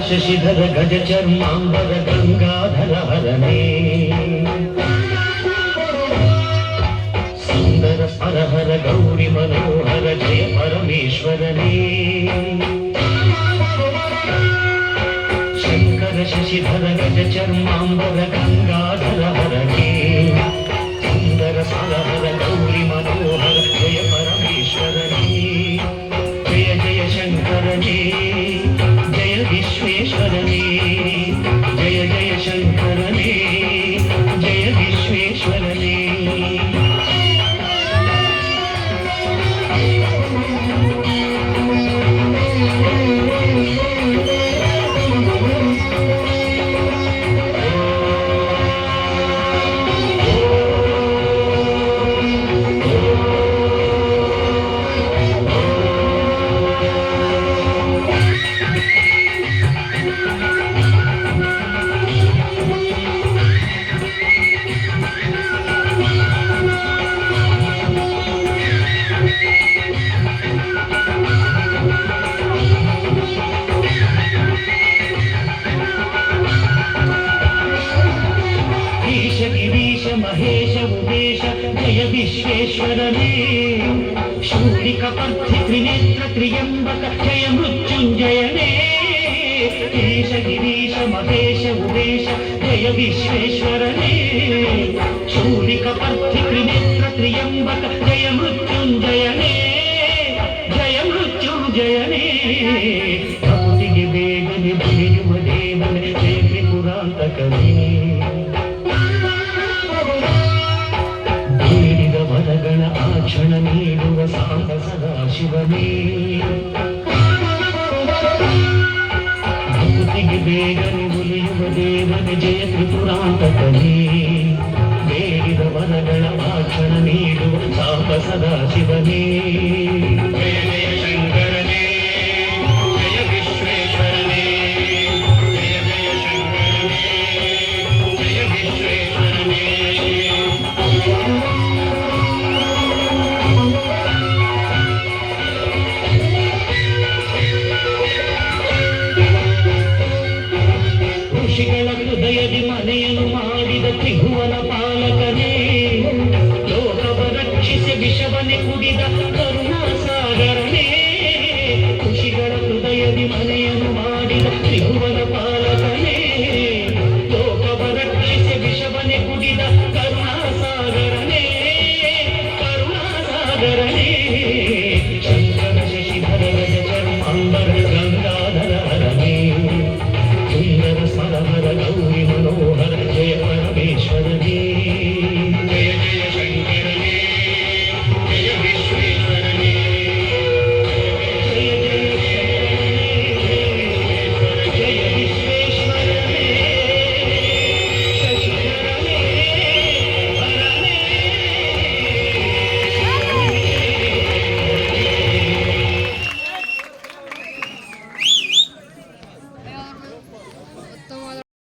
ಶಶಿಧರ ಗಜ ಚರ್ಮಾಂಬರ ಗಂಗಾಧರ ಹರನೇ ಸುಂದರ ಪರಹರ ಗೌರಿ ಮನೋಹರ ಜಯ ಪರಮೇಶ್ವರನೇ ಶಂಕರ ಶಶಿಧರ ಗಜ ಚರ್ಮಾಂಬರ ಗಂಗಾಧರ ಹರನೇ ಸುಂದರ ಪರಹರ ಗೌರಿ ಮನೋಹರ ಜಯ ಪರಮೇಶ್ವರನೇ ಜಯ ಜಯ ಶಂಕರನೇ ಜಯ ವಿಶ್ವೇಶ್ವರನೇ ಜಯ ಜಯ ಶಂಕರನೇ ಜಯ ವಿಶ್ವೇಶ್ವರನೇ महेश उमेश जय विश्वेश्वरने शूलिकपर्धि त्रिनेत्र त्र्यंबक जय मृत्युंजयने ईश गिरीश महेश उमेश जय विश्वेश्वरने शूलिकपर्धि त्रिनेत्र त्र्यंबक जय मृत्युंजयने जय मृत्युंजयने भक्तिगे वेगने भुलियुव देवने जय त्रिपुरान्तकने ವರಗಳ ಆಕ್ಷಣ ನೀಡುವ ಸಾಂಬ ಸದಾಶಿವನೇ ಭಕ್ತಿಗೆ ಬೇಗನೆ ಉಲಿಯುವ ದೇವನೇ ಜಯ ತ್ರಿಪುರಾಂತಕನೇ ಬೇಡಿದ ವರಗಳ ಆಕ್ಷಣ ನೀಡುವ ಸಾಂಬ ಸದಾಶಿವನೇ ಜಯ ಜಯ ಶಂಕರನೇ ಜಯ ವಿಶ್ವೇಶ್ವರನೇ ಜಯ ಜಯ ಶಂಕರನೇ ಜಯ ವಿಶ್ವೇಶ್ವರನೇ ಋಷಿಗಳ ಹೃದಯದಿ ಮನೆಯನ್ನು ಮಾಡಿದ ತ್ರಿಭುವನ ಪಾಲಕನೇ ಲೋಕವ ರಕ್ಷಿಸಿ ವಿಷವನೆ ಕುಡಿದ ಕರುಣಾಸಾಗರನೇ ಋಷಿಗಳ ಹೃದಯದಿ ಮನೆಯನ್ನು ಮಾಡಿದ ತ್ರಿಭುವನ